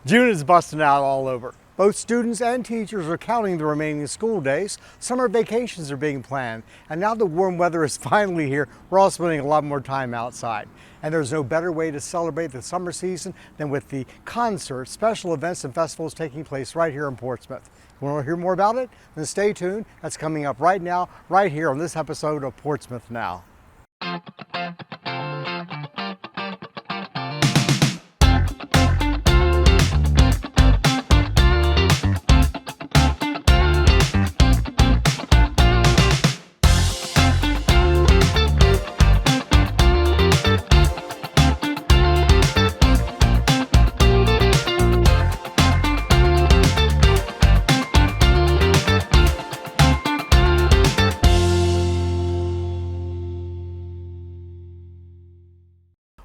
June is busting out all over. Both students and teachers are counting the remaining school days. Summer vacations are being planned. And now the warm weather is finally here, we're all spending a lot more time outside. And there's no better way to celebrate the summer season than with the concerts, special events, and festivals taking place right here in Portsmouth. You want to hear more about it? Then stay tuned. That's coming up right now, right here on this episode of Portsmouth Now.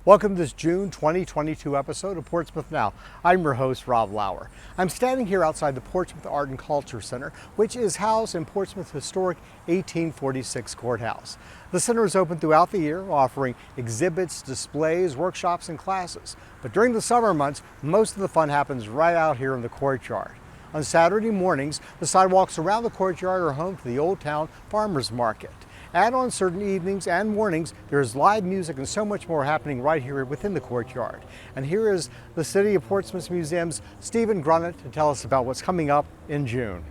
Welcome to this June 2022 episode of Portsmouth Now. I'm your host, Rob Lauer. I'm standing here outside the Portsmouth Art and Culture Center, which is housed in Portsmouth's historic 1846 courthouse. The center is open throughout the year, offering exhibits, displays, workshops, and classes. But during the summer months, most of the fun happens right out here in the courtyard. On Saturday mornings, the sidewalks around the courtyard are home to the Old Town Farmers Market. And on certain evenings and mornings, there's live music and so much more happening right here within the courtyard. And here is the City of Portsmouth Museum's Stephen Grunnett to tell us about what's coming up in June.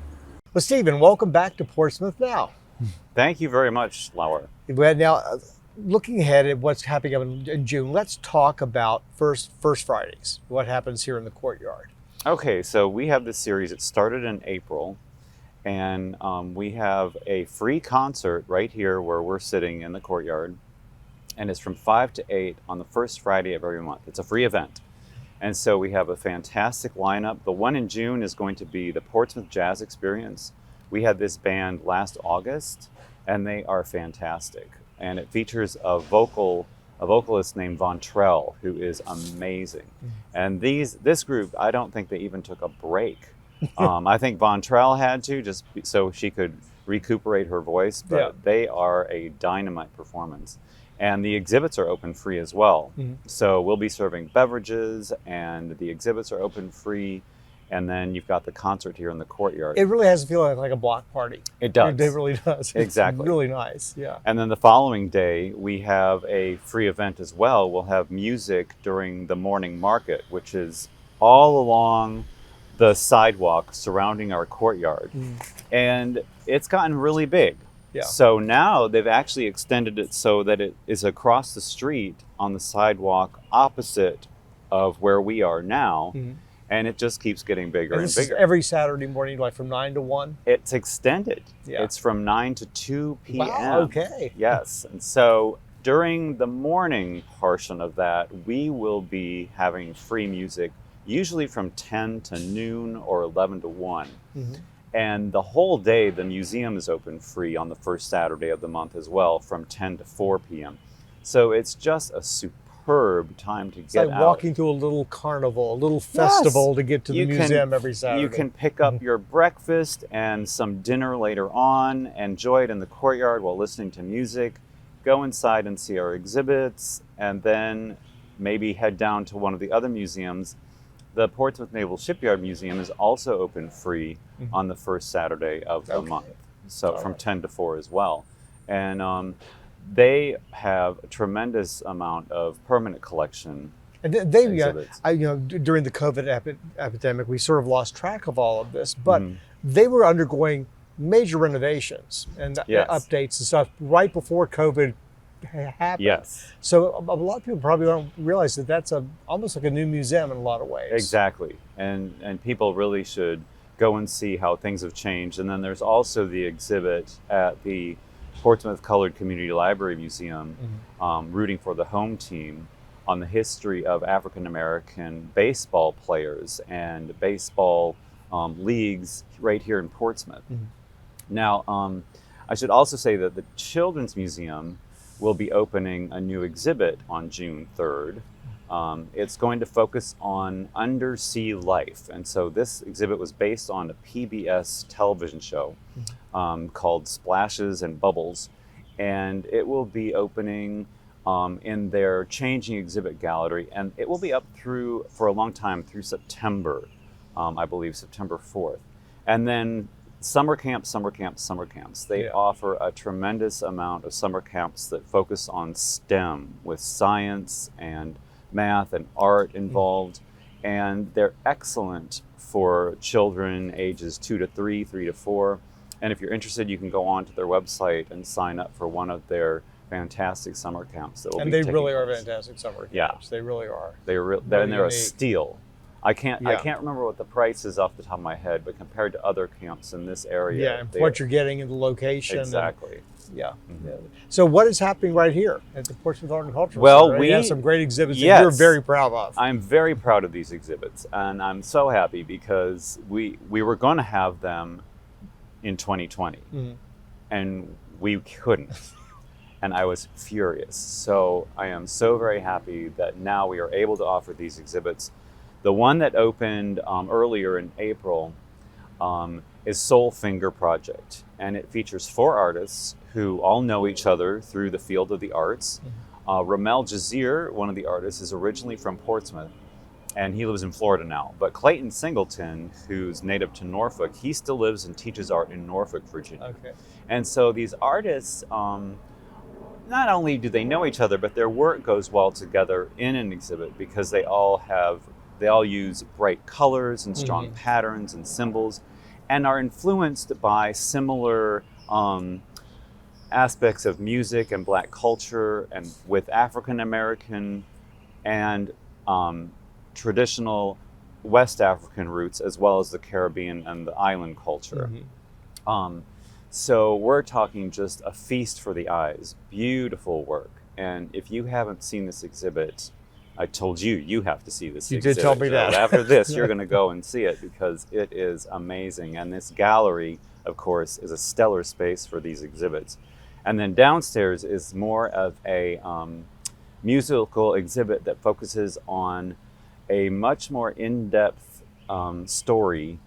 Well, Stephen, welcome back to Portsmouth Now. Thank you very much, Lauer. Well, now, looking ahead at what's happening in June, let's talk about First Fridays, what happens here in the courtyard. Okay, so we have this series. It started in April. And we have a free concert right here where we're sitting in the courtyard. And it's from 5 to 8 on the first Friday of every month. It's a free event. And so we have a fantastic lineup. The one in June is going to be the Portsmouth Jazz Experience. We had this band last August, and they are fantastic. And it features a vocalist named Von Trell, who is amazing. And this group, I don't think they even took a break. I think Von Trell had to, just so she could recuperate her voice, but They are a dynamite performance. And the exhibits are open free as well. So we'll be serving beverages, and the exhibits are open free. And then you've got the concert here in the courtyard. It really has a feeling like a block party. It does. It really does. Exactly. It's really nice, yeah. And then the following day, we have a free event as well. We'll have music during the morning market, which is all along the sidewalk surrounding our courtyard. And it's gotten really big. Yeah. So now they've actually extended it so that it is across the street on the sidewalk opposite of where we are now. And it just keeps getting bigger and bigger. Is every Saturday morning, like from 9 to 1? It's extended. Yeah. It's from 9 to 2 p.m. Wow, okay. Yes. And so during the morning portion of that, we will be having free music, usually from 10 to noon or 11 to 1. And the whole day, the museum is open free on the first Saturday of the month as well, from 10 to 4 p.m. So it's just a superb time to get out. It's like walking through a little carnival, a little festival to get to the museum every Saturday. You can pick up your breakfast and some dinner later on, enjoy it in the courtyard while listening to music, go inside and see our exhibits, and then maybe head down to one of the other museums. The Portsmouth Naval Shipyard Museum is also open free on the first Saturday of the month, so from 10 to 4 as well. And they have a tremendous amount of permanent collection exhibits. During the COVID epidemic, we sort of lost track of all of this, but they were undergoing major renovations and updates and stuff right before COVID happened. Yes. So a lot of people probably don't realize that that's almost like a new museum in a lot of ways. Exactly. And people really should go and see how things have changed. And then there's also the exhibit at the Portsmouth Colored Community Library Museum, rooting for the home team, on the history of African American baseball players and baseball leagues right here in Portsmouth. Now, I should also say that the Children's Museum will be opening a new exhibit on June 3rd. It's going to focus on undersea life. And so this exhibit was based on a PBS television show called Splashes and Bubbles. And it will be opening in their changing exhibit gallery, and it will be up for a long time through September, I believe September 4th. And then summer camps. They offer a tremendous amount of summer camps that focus on STEM with science and math and art involved. And they're excellent for children ages 2 to 3, 3 to 4. And if you're interested, you can go on to their website and sign up for one of their fantastic summer camps that will and be they really place. are fantastic summer camps. Yeah. They really are. They're a steal. I can't Yeah. remember what the price is off the top of my head, but compared to other camps in this area, Yeah, and what you're getting in the location. exactly. Yeah. So what is happening right here at the Portsmouth Art and Cultural Well, Center? We have some great exhibits that yes. you're very proud of. I'm very proud of these exhibits, and I'm so happy because we were going to have them in 2020, and we couldn't. And I was furious. So I am so very happy that now we are able to offer these exhibits. The one that opened earlier in April is Soul Finger Project, and it features 4 artists who all know each other through the field of the arts. Ramel Jazir, one of the artists, is originally from Portsmouth, and he lives in Florida now. But Clayton Singleton, who's native to Norfolk, he still lives and teaches art in Norfolk, Virginia. Okay. And so these artists, not only do they know each other, but their work goes well together in an exhibit because they all use bright colors and strong patterns and symbols, and are influenced by similar aspects of music and Black culture, and with African American and traditional West African roots, as well as the Caribbean and the island culture. So we're talking just a feast for the eyes, beautiful work. And if you haven't seen this exhibit, I told you have to see this exhibit. You did tell me that. So after this, you're going to go and see it because it is amazing. And this gallery, of course, is a stellar space for these exhibits. And then downstairs is more of a musical exhibit that focuses on a much more in-depth story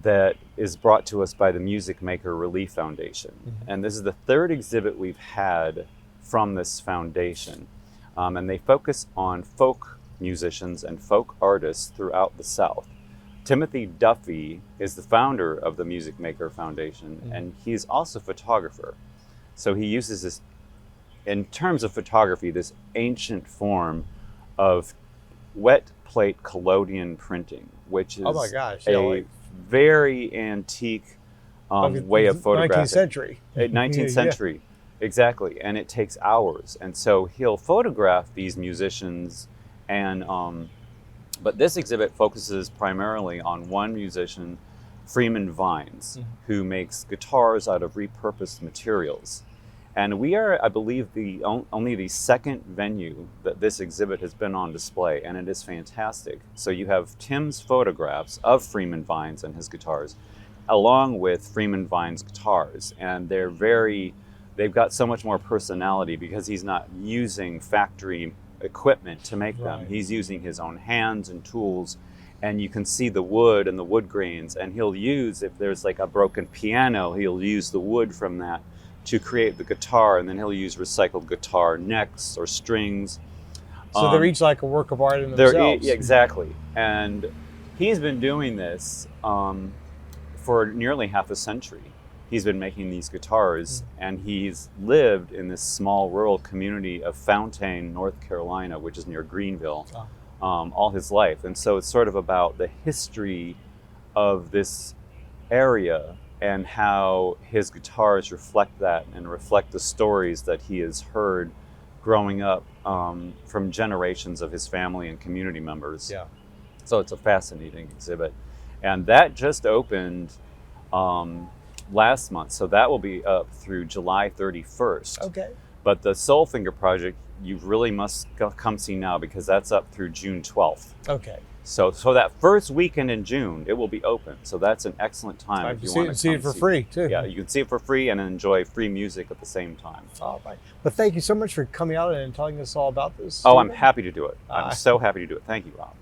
that is brought to us by the Music Maker Relief Foundation. And this is the 3rd exhibit we've had from this foundation. And they focus on folk musicians and folk artists throughout the South. Timothy Duffy is the founder of the Music Maker Foundation, and he's also a photographer. So he uses this, in terms of photography, this ancient form of wet plate collodion printing, which is very antique way of photographing. 19th century. 19th century, exactly. And it takes hours. And so he'll photograph these musicians, and but this exhibit focuses primarily on one musician, Freeman Vines, who makes guitars out of repurposed materials. And we are, I believe, only the 2nd venue that this exhibit has been on display, and it is fantastic. So you have Tim's photographs of Freeman Vines and his guitars, along with Freeman Vines guitars, and they've got so much more personality because he's not using factory equipment to make them. He's using his own hands and tools, and you can see the wood and the wood grains, and he'll use, if there's like a broken piano, he'll use the wood from that to create the guitar, and then he'll use recycled guitar necks or strings. So they're each like a work of art in themselves. Exactly. And he's been doing this for nearly half a century. He's been making these guitars, and he's lived in this small rural community of Fountain, North Carolina, which is near Greenville, all his life. And so it's sort of about the history of this area and how his guitars reflect that and reflect the stories that he has heard growing up from generations of his family and community members. Yeah. So it's a fascinating exhibit. And that just opened last month. So that will be up through July 31st. Okay. But the Soul Finger Project, you really must come see now because that's up through June 12th. Okay. So that first weekend in June, it will be open. So that's an excellent time if you want to see it for free, too. Yeah, you can see it for free and enjoy free music at the same time. All right. Well, thank you so much for coming out and telling us all about this. Oh, I'm happy to do it. I'm so happy to do it. Thank you, Rob.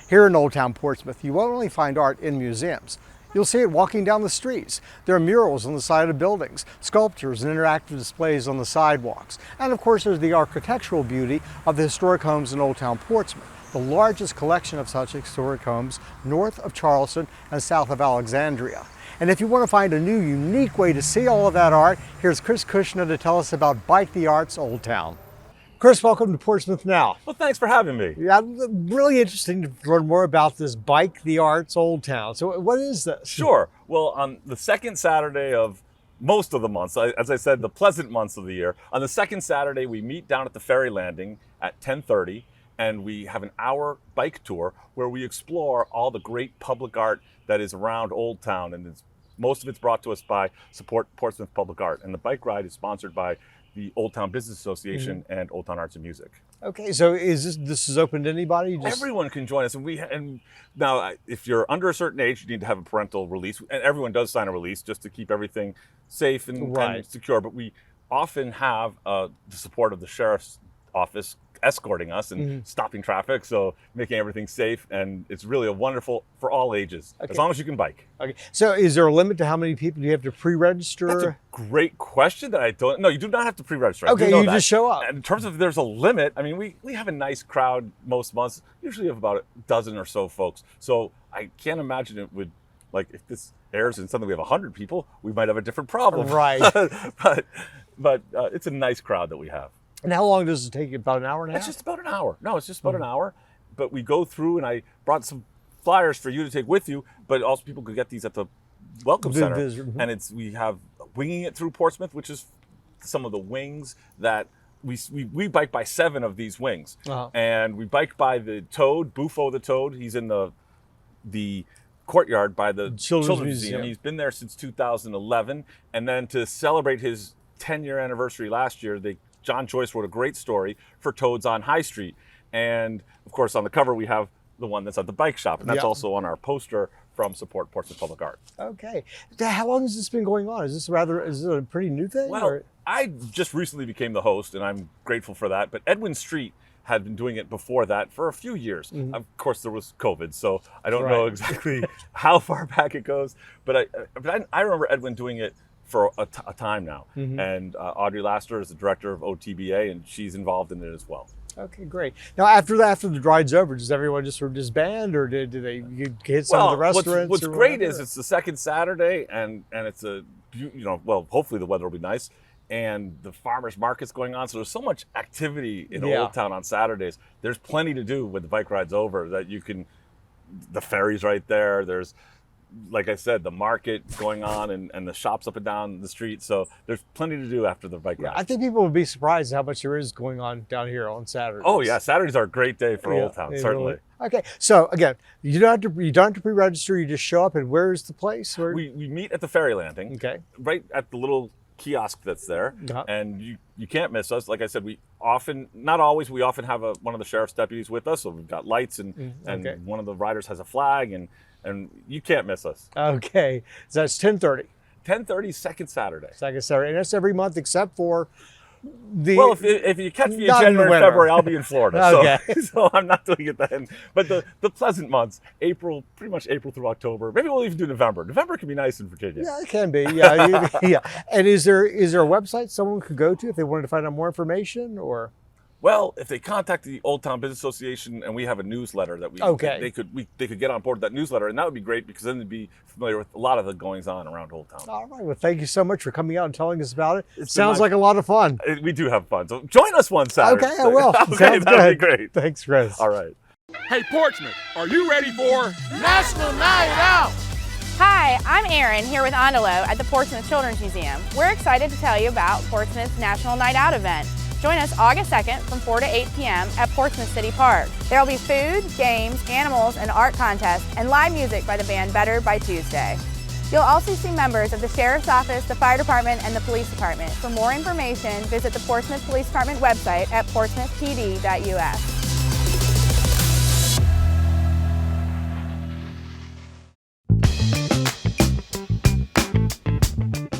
Here in Old Town Portsmouth, you won't only find art in museums. You'll see it walking down the streets. There are murals on the side of buildings, sculptures and interactive displays on the sidewalks. And of course, there's the architectural beauty of the historic homes in Old Town Portsmouth, the largest collection of such historic homes north of Charleston and south of Alexandria. And if you want to find a new, unique way to see all of that art, here's Chris Kushner to tell us about Bike the Arts Old Town. Chris, welcome to Portsmouth Now. Well, thanks for having me. Yeah, really interesting to learn more about this Bike the Arts Old Town. So what is this? Sure. Well, on the second Saturday of most of the months, as I said, the pleasant months of the year, on the second Saturday, we meet down at the ferry landing at 10:30, and we have an hour bike tour where we explore all the great public art that is around Old Town, and most of it's brought to us by Support Portsmouth Public Art. And the bike ride is sponsored by the Old Town Business Association and Old Town Arts and Music. Okay, so is this is open to anybody? Everyone can join us, and now if you're under a certain age, you need to have a parental release, and everyone does sign a release just to keep everything safe and secure. But we often have the support of the sheriff's office escorting us and stopping traffic, so making everything safe, and it's really a wonderful for all ages, as long as you can bike. Okay, so is there a limit to how many people do you have to pre-register? That's a great question that I don't know. You do not have to pre-register. Okay, you just show up. And in terms of if there's a limit, I mean, we have a nice crowd most months, usually of about a dozen or so folks. So I can't imagine it would, like, if this airs and suddenly we have 100 people, we might have a different problem. Right. but it's a nice crowd that we have. And how long does it take? About an hour and a half? It's just about an hour. No, it's just about an hour. But we go through, and I brought some flyers for you to take with you, but also people could get these at the Welcome Center. And we have Winging It Through Portsmouth, which is some of the wings that we bike by 7 of these wings. And we bike by the Toad, Bufo the Toad. He's in the courtyard by the Children's Museum. He's been there since 2011. And then to celebrate his 10-year anniversary last year, John Joyce wrote a great story for Toads on High Street. And of course, on the cover, we have the one that's at the bike shop. And that's also on our poster from Support Portsmouth Public Art. Okay. How long has this been going on? Is this a pretty new thing? Well, I just recently became the host, and I'm grateful for that. But Edwin Street had been doing it before that for a few years. Of course, there was COVID, so I don't know exactly how far back it goes. But I remember Edwin doing it for a time now. And Audrey Laster is the director of OTBA, and she's involved in it as well. Okay, great. Now, after the ride's over, does everyone just sort of disband, or do they hit some of the restaurants? What's great is it's the second Saturday, and it's hopefully the weather will be nice, and the farmers market's going on. So there's so much activity in Old Town on Saturdays. There's plenty to do when the bike ride's over. The ferry's right there. There's, like I said, the market going on and the shops up and down the street. So there's plenty to do after the bike ride. I think people would be surprised how much there is going on down here on Saturdays. Oh yeah, Saturdays are a great day for Old Town, certainly. Really. Okay, so again, you don't have to pre-register. You just show up, and where's the place? We meet at the ferry landing. Okay. Right at the little kiosk that's there, and you can't miss us. Like I said, we often have one of the sheriff's deputies with us, so we've got lights and one of the riders has a flag, and you can't miss us. Okay, so that's 10:30. 10:30, second Saturday. Second Saturday, and that's every month except for Well, if you catch me in January and February, I'll be in Florida. Okay. So I'm not doing it then. But the pleasant months, pretty much April through October. Maybe we'll even do November. November can be nice in Virginia. Yeah, it can be. Yeah, yeah. And is there a website someone could go to if they wanted to find out more information, or? Well, if they contact the Old Town Business Association, and we have a newsletter that they could get on board with that newsletter, and that would be great because then they'd be familiar with a lot of the goings on around Old Town. All right. Well, thank you so much for coming out and telling us about it. It sounds like a lot of fun. We do have fun. So join us one Saturday. Okay, I will. Okay, that'd be great. Thanks, Chris. All right. Hey, Portsmouth, are you ready for National Night Out? Hi, I'm Erin here with Andalo at the Portsmouth Children's Museum. We're excited to tell you about Portsmouth's National Night Out event. Join us August 2nd from 4 to 8 p.m. at Portsmouth City Park. There will be food, games, animals, and art contests, and live music by the band Better by Tuesday. You'll also see members of the Sheriff's Office, the Fire Department, and the Police Department. For more information, visit the Portsmouth Police Department website at portsmouthpd.us.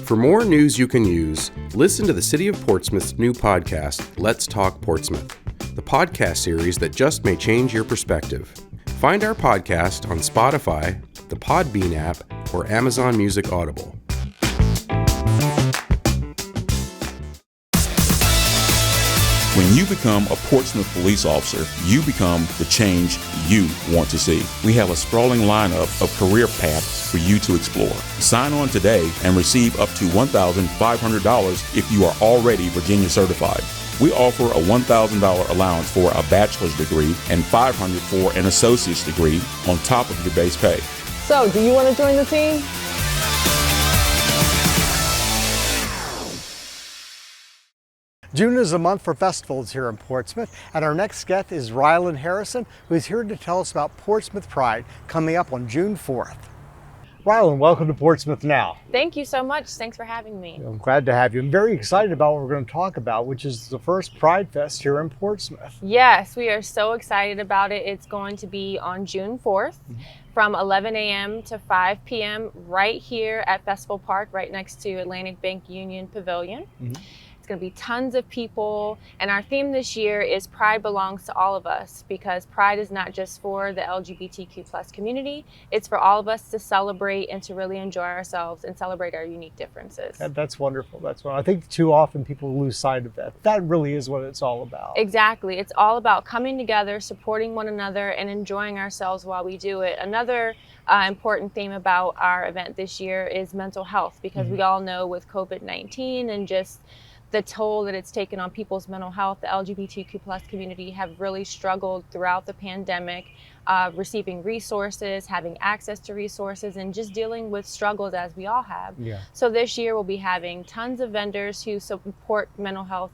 For more news you can use, listen to the City of Portsmouth's new podcast, Let's Talk Portsmouth, the podcast series that just may change your perspective. Find our podcast on Spotify, the Podbean app, or Amazon Music Audible. When you become a Portsmouth police officer, you become the change you want to see. We have a sprawling lineup of career paths for you to explore. Sign on today and receive up to $1,500 if you are already Virginia certified. We offer a $1,000 allowance for a bachelor's degree and $500 for an associate's degree on top of your base pay. So, do you want to join the team? June is a month for festivals here in Portsmouth, and our next guest is Rylan Harrison, who is here to tell us about Portsmouth Pride coming up on June 4th. Rylan, welcome to Portsmouth Now. Thank you so much. Thanks for having me. I'm glad to have you. I'm very excited about what we're going to talk about, which is the first Pride Fest here in Portsmouth. Yes, we are so excited about it. It's going to be on June 4th from 11 a.m. to 5 p.m. right here at Festival Park, right next to Atlantic Bank Union Pavilion. It's going to be tons of people, and our theme this year is Pride Belongs to All of Us, because Pride is not just for the LGBTQ plus community, it's for all of us to celebrate and to really enjoy ourselves and celebrate our unique differences. That's wonderful. That's what I think too often people lose sight of that. That really is what it's all about. Exactly. It's all about coming together, supporting one another, and enjoying ourselves while we do it. Another important theme about our event this year is mental health, because we all know with COVID-19 and just the toll that it's taken on people's mental health, the LGBTQ plus community have really struggled throughout the pandemic, receiving resources, having access to resources, and just dealing with struggles as we all have. So this year we'll be having tons of vendors who support mental health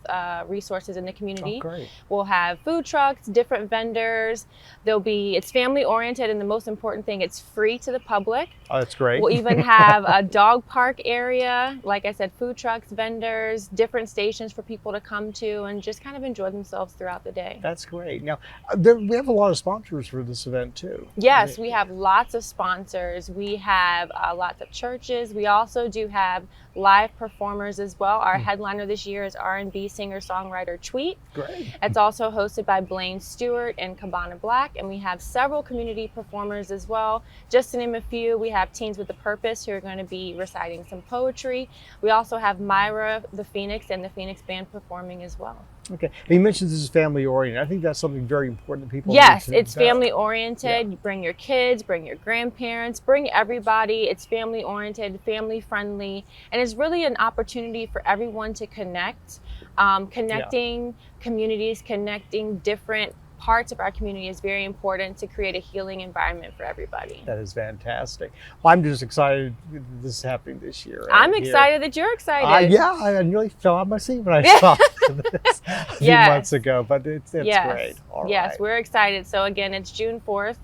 resources in the community. We'll have food trucks, different vendors. It's family oriented, and the most important thing, it's free to the public. Oh, that's great. We'll even have a dog park area, like I said, food trucks, vendors, different stations for people to come to and just kind of enjoy themselves throughout the day. That's great. Now, we have a lot of sponsors for this event too. Yes, we have lots of sponsors. We have lots of churches. We also do have live performers as well. Our headliner this year is R&B singer-songwriter Tweet. Great. It's also hosted by Blaine Stewart and Cabana Black, and we have several community performers as well. Just to name a few, we have Teens with a Purpose who are going to be reciting some poetry. We also have Myra the Phoenix and the Phoenix Band performing as well. Okay. And you mentioned this is family oriented. I think that's something very important that people Yes, need to it's know. family oriented. You bring your kids, bring your grandparents, bring everybody. It's family oriented, family friendly, and it's really an opportunity for everyone to connect. Connecting communities, connecting different parts of our community is very important to create a healing environment for everybody. That is fantastic. Well, I'm just excited this is happening this year. I'm excited that you're excited. Yeah, I nearly fell out of my seat when I saw this a few months ago, but it's great. All right. We're excited. So again, it's June 4th.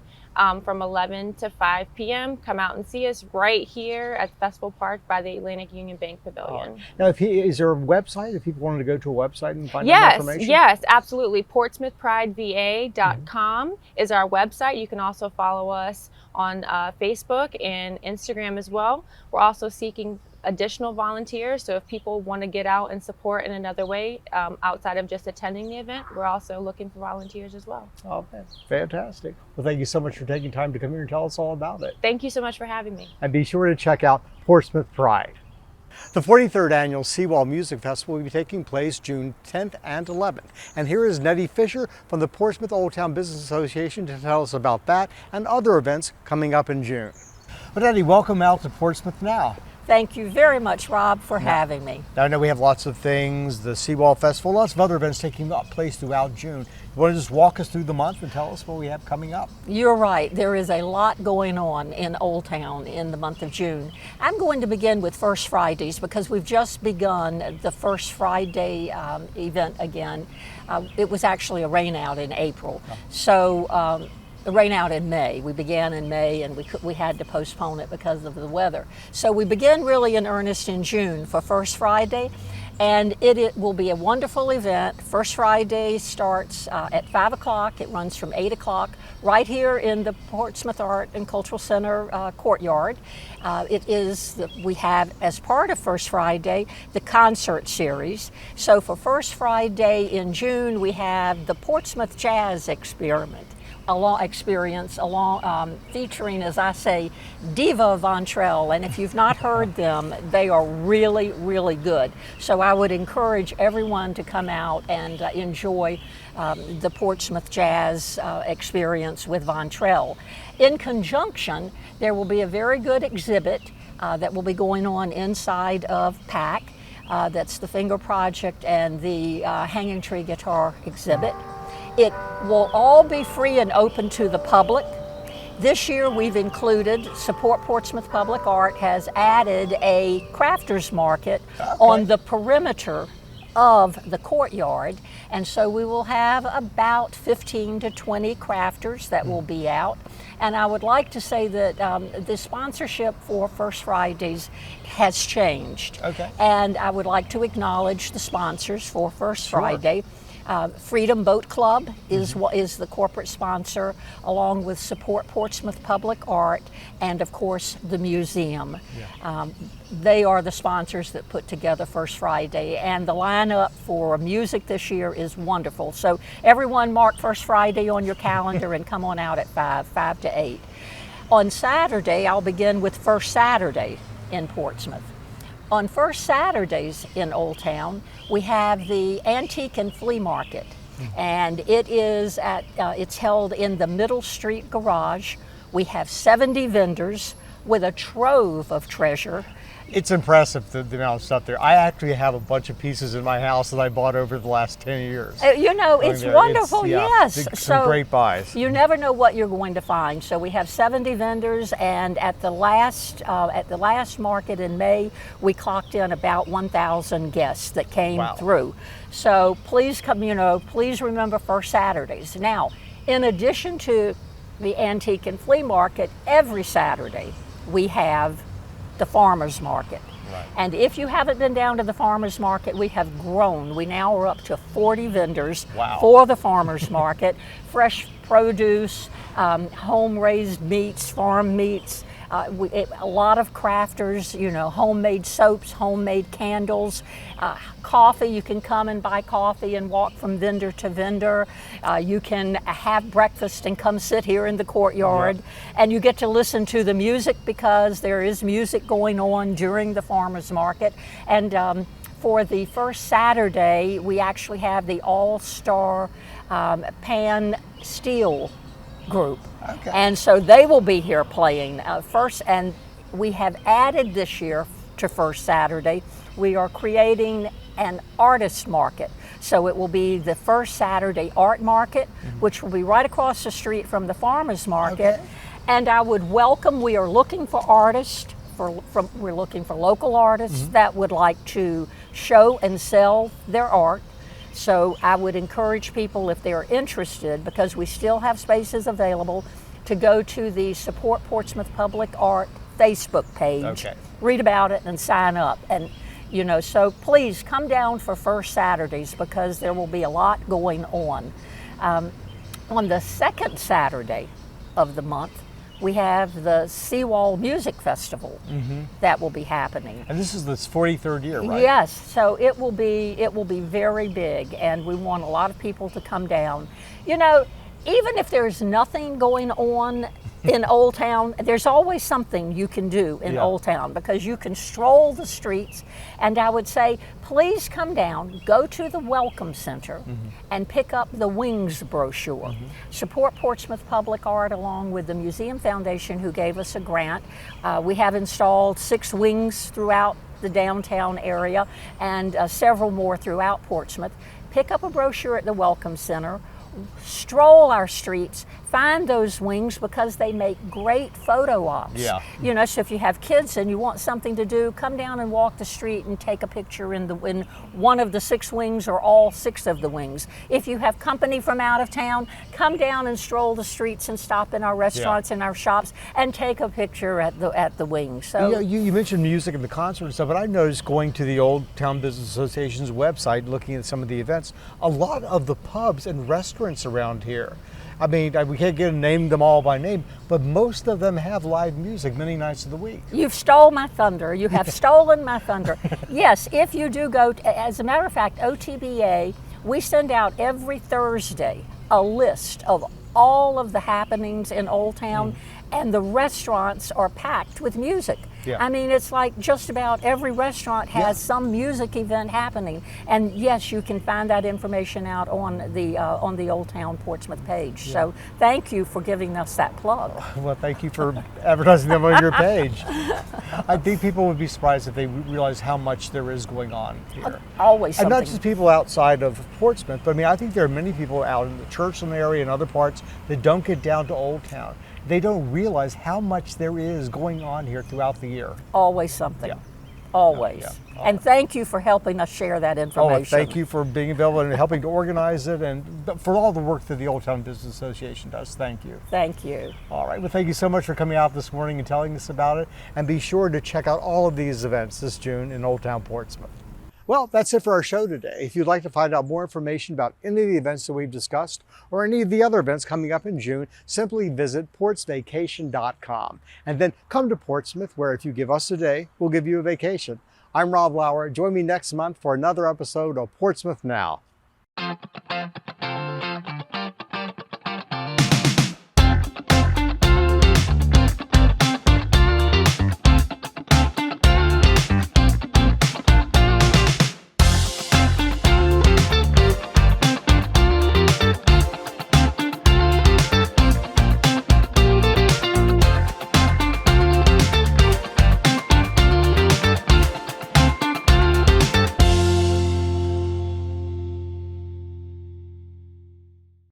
From 11 to 5 p.m. Come out and see us right here at Festival Park by the Atlantic Union Bank Pavilion. Now, is there a website if people wanted to go to a website and find out information? Yes, absolutely. PortsmouthPrideVA.com is our website. You can also follow us on Facebook and Instagram as well. We're also seeking additional volunteers, so if people want to get out and support in another way outside of just attending the event, we're also looking for volunteers as well. Oh, that's fantastic. Well, thank you so much for taking time to come here and tell us all about it. Thank you so much for having me. And be sure to check out Portsmouth Pride. The 43rd Annual Seawall Music Festival will be taking place June 10th and 11th. And here is Nettie Fisher from the Portsmouth Old Town Business Association to tell us about that and other events coming up in June. Well, Nettie, welcome out to Portsmouth Now. Thank you very much, Rob, for having me. Now, I know we have lots of things, the Seawall Festival, lots of other events taking place throughout June. You want to just walk us through the month and tell us what we have coming up? You're right. There is a lot going on in Old Town in the month of June. I'm going to begin with First Fridays because we've just begun the First Friday event again. It was actually a rain out in April. So the rain out in May. We began in May and we had to postpone it because of the weather. So we begin really in earnest in June for First Friday, and it will be a wonderful event. First Friday starts at 5 o'clock. It runs from 8 o'clock right here in the Portsmouth Art and Cultural Center courtyard. We have, as part of First Friday, the concert series. So for First Friday in June, we have the Portsmouth Jazz Experiment, experience featuring, as I say, Diva Von Trell. And if you've not heard them, they are really, really good. So I would encourage everyone to come out and enjoy the Portsmouth Jazz experience with Von Trell. In conjunction, there will be a very good exhibit that will be going on inside of PAC. That's the Finger Project and the Hanging Tree Guitar exhibit. It will all be free and open to the public. This year we've included, Support Portsmouth Public Art has added a crafters market on the perimeter of the courtyard, and so we will have about 15 to 20 crafters that will be out. And I would like to say that the sponsorship for First Fridays has changed. And I would like to acknowledge the sponsors for First Friday. Freedom Boat Club is the corporate sponsor, along with Support Portsmouth Public Art and, of course, the museum. They are the sponsors that put together First Friday, and the lineup for music this year is wonderful. So everyone mark First Friday on your calendar and come on out at 5 to 8. On Saturday, I'll begin with First Saturday in Portsmouth. On First Saturdays in Old Town, we have the Antique and Flea Market, and it is it's held in the Middle Street Garage. We have 70 vendors with a trove of treasure. It's impressive, the amount of stuff there. I actually have a bunch of pieces in my house that I bought over the last 10 years. It's wonderful, yes. Some great buys. You never know what you're going to find. So we have 70 vendors, and at the last market in May, we clocked in about 1,000 guests that came through. So please come, please remember First Saturdays. Now, in addition to the Antique and Flea Market, every Saturday we have the farmers market. And if you haven't been down to the farmers market, we have grown. We now are up to 40 vendors for the farmers market. Fresh produce, home raised meats, farm meats, a lot of crafters, homemade soaps, homemade candles, coffee. You can come and buy coffee and walk from vendor to vendor. You can have breakfast and come sit here in the courtyard, and you get to listen to the music because there is music going on during the farmers market. And for the first Saturday, we actually have the all-star pan steel group. And so they will be here playing first, and we have added this year to First Saturday, we are creating an artist market. So it will be the First Saturday art market, which will be right across the street from the farmers market. And I would welcome, we are looking for artists, we're looking for local artists that would like to show and sell their art. So I would encourage people, if they're interested, because we still have spaces available, to go to the Support Portsmouth Public Art Facebook page, read about it and sign up. And so please come down for First Saturdays because there will be a lot going on. On the second Saturday of the month, we have the Seawall Music Festival that will be happening. And this is this 43rd year, right? Yes, so it will be very big, and we want a lot of people to come down. Even if there's nothing going on in Old Town, there's always something you can do in Old Town because you can stroll the streets. And I would say, please come down, go to the Welcome Center and pick up the Wings brochure. Support Portsmouth Public Art along with the Museum Foundation, who gave us a grant. We have installed 6 wings throughout the downtown area and several more throughout Portsmouth. Pick up a brochure at the Welcome Center, stroll our streets, find those wings because they make great photo ops. So if you have kids and you want something to do, come down and walk the street and take a picture in one of the 6 wings or all 6 of the wings. If you have company from out of town, come down and stroll the streets and stop in our restaurants and our shops and take a picture at the wings. So you mentioned music and the concert and stuff, but I noticed going to the Old Town Business Association's website, looking at some of the events, a lot of the pubs and restaurants around here, I mean, we can't name them all by name, but most of them have live music many nights of the week. You've stole my thunder. You have stolen my thunder. Yes, if you do go, as a matter of fact, OTBA, we send out every Thursday a list of all of the happenings in Old Town, and the restaurants are packed with music. Yeah. I mean, it's like just about every restaurant has some music event happening. And yes, you can find that information out on the Old Town Portsmouth page. So thank you for giving us that plug. Well, thank you for advertising them on your page. I think people would be surprised if they realize how much there is going on here. Always And something. not just people outside of Portsmouth, but I mean, I think there are many people out in the Churchland area and other parts that don't get down to Old Town. They don't realize how much there is going on here throughout the year. Always something. Yeah. Always. Yeah. And thank you for helping us share that information. Oh, thank you for being available and helping to organize it, and for all the work that the Old Town Business Association does. Thank you. Thank you. All right. Well, thank you so much for coming out this morning and telling us about it. And be sure to check out all of these events this June in Old Town Portsmouth. Well, that's it for our show today. If you'd like to find out more information about any of the events that we've discussed or any of the other events coming up in June, simply visit portsvacation.com and then come to Portsmouth, where if you give us a day, we'll give you a vacation. I'm Rob Lauer. Join me next month for another episode of Portsmouth Now.